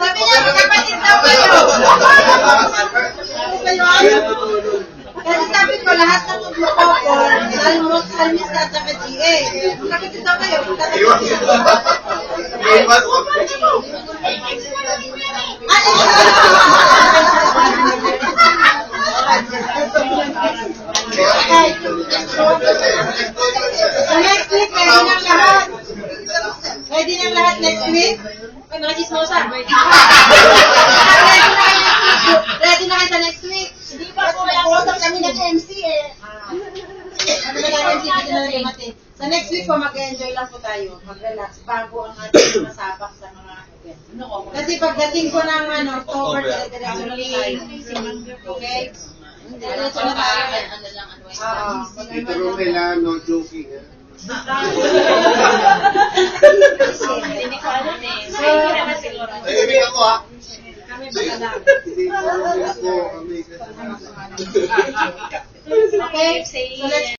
Sabi niya, magkapatid daw kayo. Kasi sabi ko, lahat ng mag-couple, almost at saka GA. Magkapatid daw kayo. So next week, ready ng lahat. Ready ng lahat next week? Ay, mga chismosa. Ready na kayo sa next week? Hindi pa po. Nag-uusap kami nag-MC eh. Ano na nag-MC? Hindi na nag-mati. Sa next week po, mag-enjoy lang po tayo. Mag-relax bago ang ating masapak sa mga event. Kasi pagdating ko ng October, diretso na tayo. Okay? Diretso na tayo. Ito rin kailangan no joking. Hindi ko alam eh. Hindi naman siguro. Ibig ako ha. Kami ba na lang? Hindi ko ako. Okay? So let's